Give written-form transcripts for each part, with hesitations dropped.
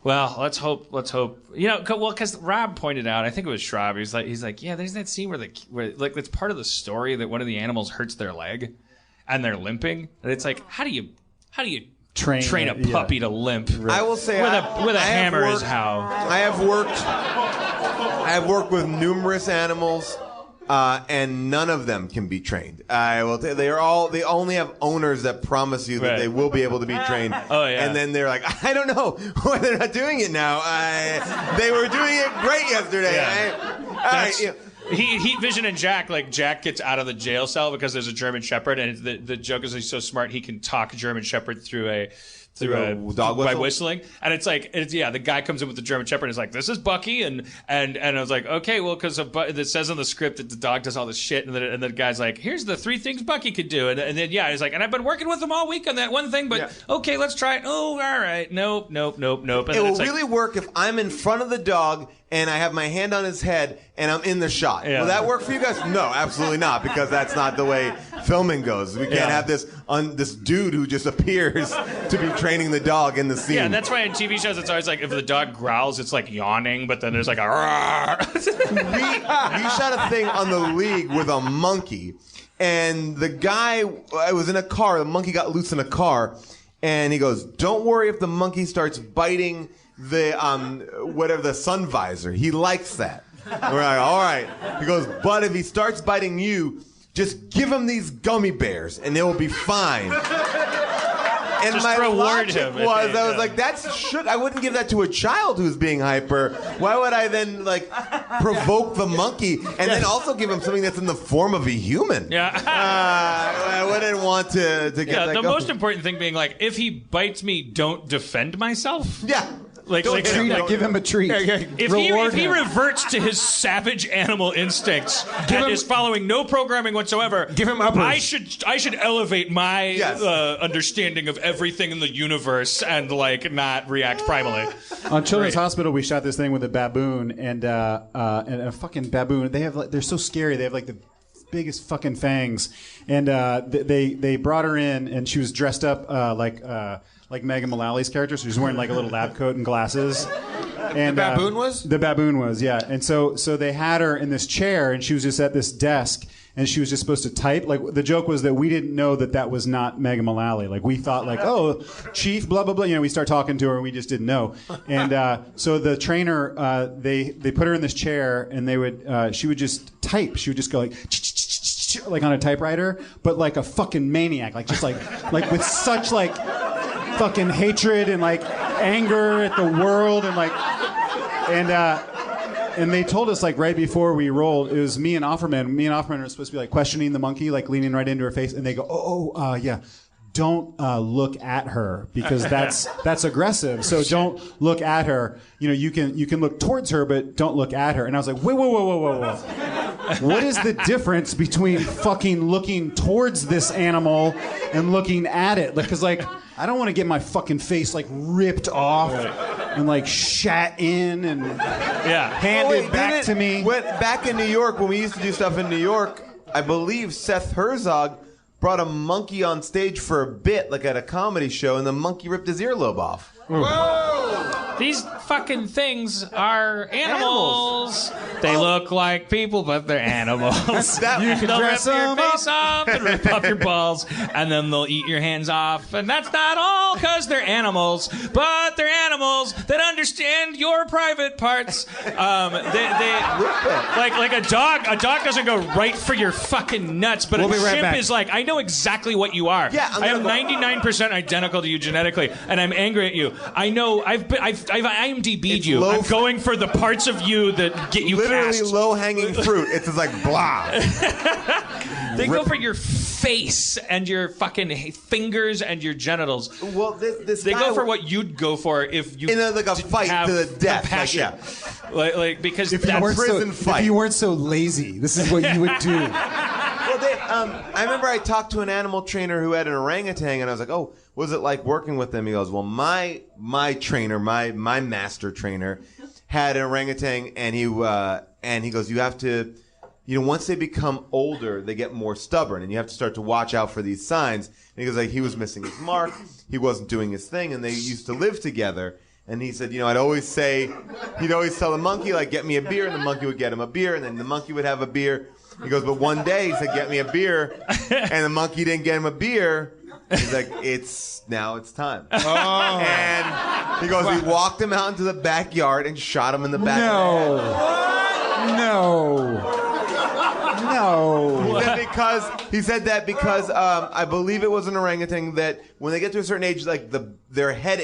Well, let's hope. You know, well, because Rob pointed out, I think it was Schraub. He's like, yeah, there's that scene where like it's part of the story that one of the animals hurts their leg, and they're limping, and it's like, how do you train a puppy to limp? Right. I will say, with a hammer is how. I have worked with numerous animals. And none of them can be trained. I will tell you, they only have owners that promise you that they will be able to be trained. Oh, yeah. And then they're like, I don't know why they're not doing it now. They were doing it great yesterday. Yeah. Heat Vision and Jack, like Jack gets out of the jail cell because there's a German Shepherd, and the joke is he's so smart he can talk German Shepherd through a dog whistle? By whistling, and the guy comes in with the German Shepherd and is like, this is Bucky, and I was like, okay, well, because it says on the script that the dog does all this shit, and the guy's like, here's the 3 things Bucky could do, and then he's like, and I've been working with him all week on that one thing, but okay, let's try it. Oh, all right, nope. And it will really work if I'm in front of the dog and I have my hand on his head and I'm in the shot. Yeah. Will that work for you guys? No, absolutely not, because that's not the way filming goes. We can't have this dude who just appears to be training the dog in the scene. Yeah, and that's why in TV shows it's always like if the dog growls, it's like yawning, but then there's like a we shot a thing on the League with a monkey, and the guy, I was in a car, the monkey got loose in a car, and he goes, don't worry if the monkey starts biting the sun visor. He likes that. We're like, all right. He goes, but if he starts biting you, just give him these gummy bears and it will be fine. And just my reward logic him. Was, I was like, I wouldn't give that to a child who's being hyper. Why would I then provoke the monkey and then also give him something that's in the form of a human? Yeah. I wouldn't want to get that the going. most important thing being like, if he bites me, don't defend myself. Yeah. Give him a treat. If he reverts to his savage animal instincts and is following no programming whatsoever, give him uppers. I should elevate my understanding of everything in the universe and not react primally. On Children's Hospital, we shot this thing with a baboon and a fucking baboon. They're so scary. They have the biggest fucking fangs, and they brought her in and she was dressed up like Megan Mullally's character, so she was wearing a little lab coat and glasses. And the baboon was? The baboon was, yeah. And so they had her in this chair, and she was just at this desk, and she was just supposed to type. The joke was that we didn't know that was not Megan Mullally. We thought oh, chief, blah blah blah. We start talking to her, and we just didn't know. And so the trainer, they put her in this chair, and she would just type. She would just go like on a typewriter, but like a fucking maniac, just with such fucking hatred and anger at the world and they told us right before we rolled, it was me and Offerman. Me and Offerman were supposed to be questioning the monkey, leaning right into her face, and they go, yeah, don't look at her because that's aggressive. So don't look at her. You can look towards her, but don't look at her. And I was like, whoa. What is the difference between fucking looking towards this animal and looking at it? Because I don't want to get my fucking face ripped off and shat in and handed back to me. Back in New York, when we used to do stuff in New York, I believe Seth Herzog brought a monkey on stage for a bit, at a comedy show, and the monkey ripped his earlobe off. Whoa! These fucking things are animals. They look like people, but they're animals. You can dress rip your them face off and rip up your balls, and then they'll eat your hands off. And that's not all because they're animals, but they're animals that understand your private parts. Like a dog. A dog doesn't go right for your fucking nuts, but a chimp is I know exactly what you are. Yeah, I am 99% identical to you genetically, and I'm angry at you. I know. I've IMDb'd you. I'm going for the parts of you that get you literally cast. low-hanging fruit. It's just blah. They go for your face and your fucking fingers and your genitals. Well, they go for what you'd go for if you in a fight to the death. Passion. Because if you weren't so lazy, this is what you would do. Well, I remember I talked to an animal trainer who had an orangutan, and I was like, "Oh, what was it like working with them?" He goes, "Well, my trainer, my master trainer, had an orangutan, and he goes, you have to, once they become older, they get more stubborn, and you have to start to watch out for these signs." And he goes, he was missing his mark, he wasn't doing his thing, and they used to live together. And he said, he'd always tell the monkey, like, get me a beer, and the monkey would get him a beer, and then the monkey would have a beer. He goes, but one day he said, get me a beer, and the monkey didn't get him a beer. He's like, now it's time. Oh. And he goes, he walked him out into the backyard and shot him in the back of the head. No. He said that because I believe it was an orangutan that when they get to a certain age, like their head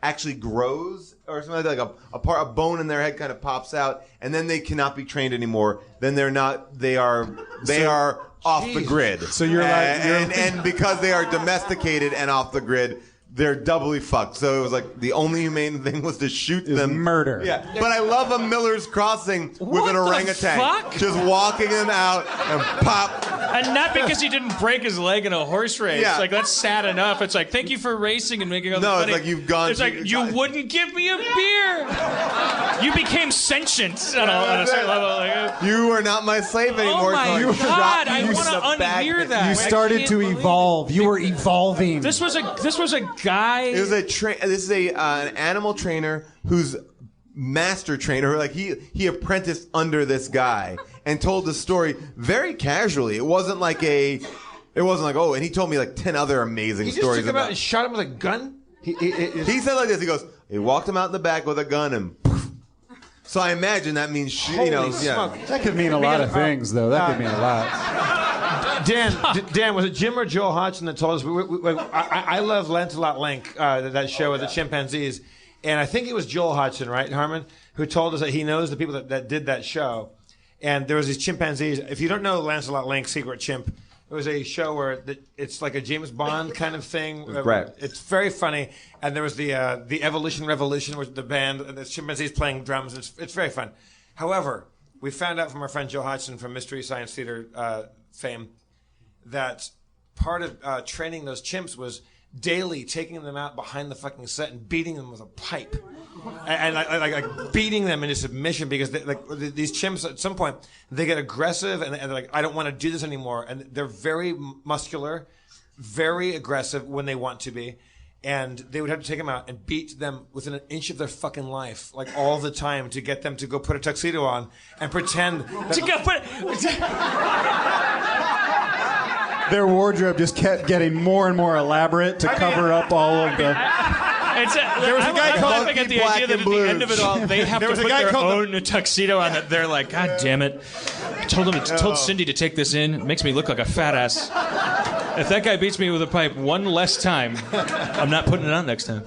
actually grows or something like that, like a bone in their head kind of pops out, and then they cannot be trained anymore. Then they are off the grid. So you're and because they are domesticated and off the grid, they're doubly fucked. So it was like the only humane thing was to shoot them. Murder. Yeah. But I love a Miller's Crossing with an orangutan. Fuck? Just walking them out and pop. And not because he didn't break his leg in a horse race. Yeah. Like, that's sad enough. It's like, thank you for racing and making all this money. It's like you've gone. It's like, you wouldn't give me a beer. You became sentient on a certain level. Like, you are not my slave anymore. Oh my God! I want to unhear that. You started to evolve. You were evolving. This was a guy. It was this is an animal trainer who's master trainer. Like he apprenticed under this guy and told the story very casually. It wasn't like and he told me like 10 other amazing stories. He just took him out and shot him with a gun. He said like this. He goes, he walked him out in the back with a gun and. Poof. So I imagine that means That could mean a lot of things, though. That could mean a lot. Dan, was it Jim or Joel Hodgson that told us? I love Lancelot Link, that show with the chimpanzees, and I think it was Joel Hodgson, right, Harmon, who told us that he knows the people that did that show, and there was these chimpanzees. If you don't know Lancelot Link, Secret Chimp, it was a show where it's like a James Bond kind of thing. Right. It's very funny, and there was the Evolution Revolution, with the band, and the chimpanzees playing drums. It's very fun. However, we found out from our friend Joe Hodgson from Mystery Science Theater fame that part of training those chimps was daily taking them out behind the fucking set and beating them with a pipe, and like beating them into submission because these chimps at some point they get aggressive and they're like, I don't want to do this anymore, and they're very muscular, very aggressive when they want to be, and they would have to take them out and beat them within an inch of their fucking life, like all the time, to get them to go put a tuxedo on and pretend to go put. Their wardrobe just kept getting more and more elaborate to cover up all of the. There was a guy called at the idea that at the end of it all, they have to put their own tuxedo on. That they're like, God damn it! I told Cindy to take this in. It makes me look like a fat ass. If that guy beats me with a pipe one less time, I'm not putting it on next time.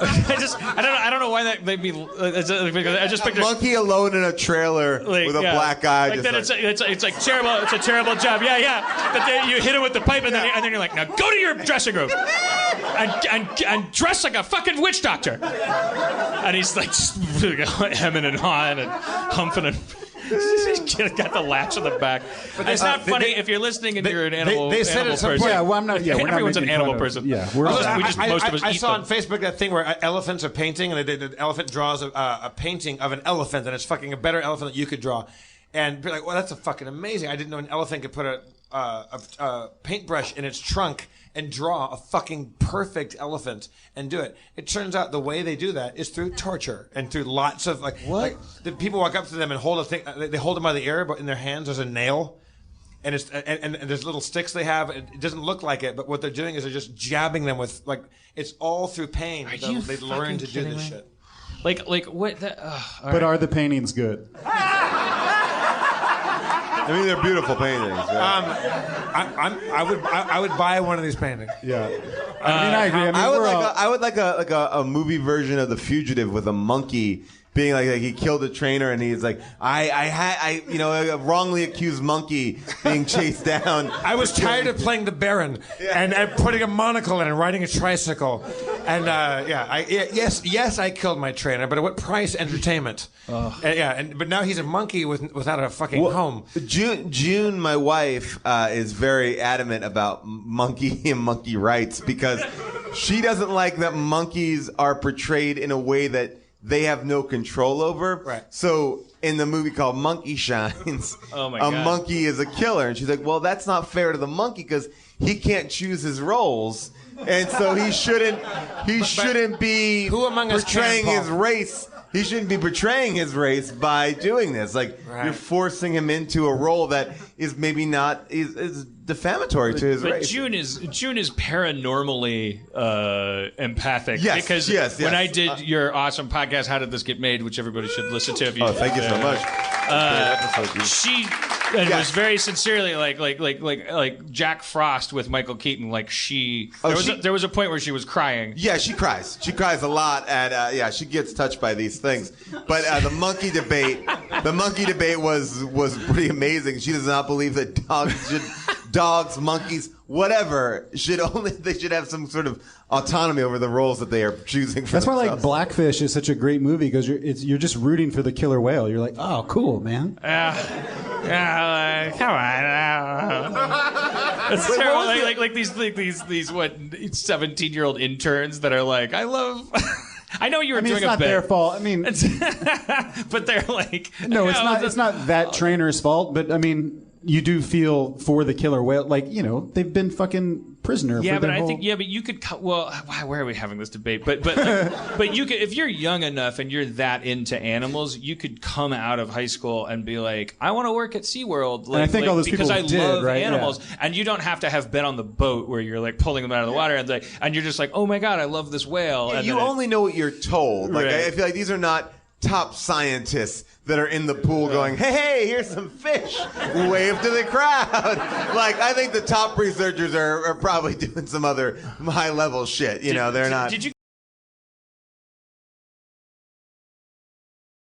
I don't know why that made me. I just picture monkey alone in a trailer with a black guy. Like that, it's like terrible. It's a terrible job. Yeah. But then you hit him with the pipe, and then you're like, now go to your dressing room and dress like a fucking witch doctor. And he's like hemming and hawing and humping and. He's got the latch on the back. But it's not funny if you're listening and you're an animal. They said animal at some person. point. Yeah, well, I'm not. Yeah, everyone's an animal person. Yeah, I saw on Facebook that thing where elephants are painting, and an elephant draws a painting of an elephant, and it's fucking a better elephant that you could draw. And be like, well, that's a fucking amazing. I didn't know an elephant could put a paintbrush in its trunk and draw a fucking perfect elephant and do it. It turns out the way they do that is through torture and through lots of like the people walk up to them and hold a thing. They hold them by the ear, but in their hands there's a nail, and it's and there's little sticks they have. It doesn't look like it, but what they're doing is they're just jabbing them with it's all through pain. They learn to do this shit. Like what? But are the paintings good? I mean, they're beautiful paintings. I would buy one of these paintings. Yeah. I mean, I agree. I would like a movie version of The Fugitive with a monkey being like he killed a trainer and he's like, I a wrongly accused monkey being chased down. I was tired of playing the Baron and putting a monocle in and riding a tricycle. And yes, I killed my trainer, but at what price? Entertainment. But now he's a monkey without a fucking home. June, my wife, is very adamant about monkey and monkey rights because she doesn't like that monkeys are portrayed in a way that they have no control over. Right. So in the movie called Monkey Shines, a monkey is a killer. And she's like, well, that's not fair to the monkey because he can't choose his roles. and so he shouldn't be who among us portraying can, his race. He shouldn't be portraying his race by doing this. Like, right. You're forcing him into a role that is maybe not is defamatory to his race. June is paranormally empathic. Yes, because yes. when I did your awesome podcast, How Did This Get Made, which everybody should listen to. If you, thank you so much. She was very sincerely like Jack Frost with Michael Keaton. Like there was a point where she was crying. Yeah, she cries. She cries a lot, and she gets touched by these things. But the monkey debate was pretty amazing. She does not believe that dogs, monkeys, whatever, should have some sort of autonomy over the roles that they are choosing for That's why, themselves. Blackfish is such a great movie, because you're just rooting for the killer whale. You're like, oh, cool, man. Come on. It's terrible. Like these 17-year-old interns that are like, I love. I know you were doing it's not a bit. their fault. I mean, but they're like, no, it's not. It's not that trainer's fault. But I mean, you do feel for the killer whale. Like, they've been fucking prisoner. Yeah, for but their but you could. Well, where are we having this debate? But you could, if you're young enough and you're that into animals, you could come out of high school and be like, I want to work at SeaWorld. And I think all those because people I did, love right? animals, Yeah. and you don't have to have been on the boat where you're like pulling them out of the water and you're just like, oh my god, I love this whale. Yeah, and you then only know what you're told. Like, Right. I feel like these are not top scientists that are in the pool going, hey, here's some fish. Wave to the crowd. Like, I think the top researchers are probably doing some other high-level shit. They're not. Did you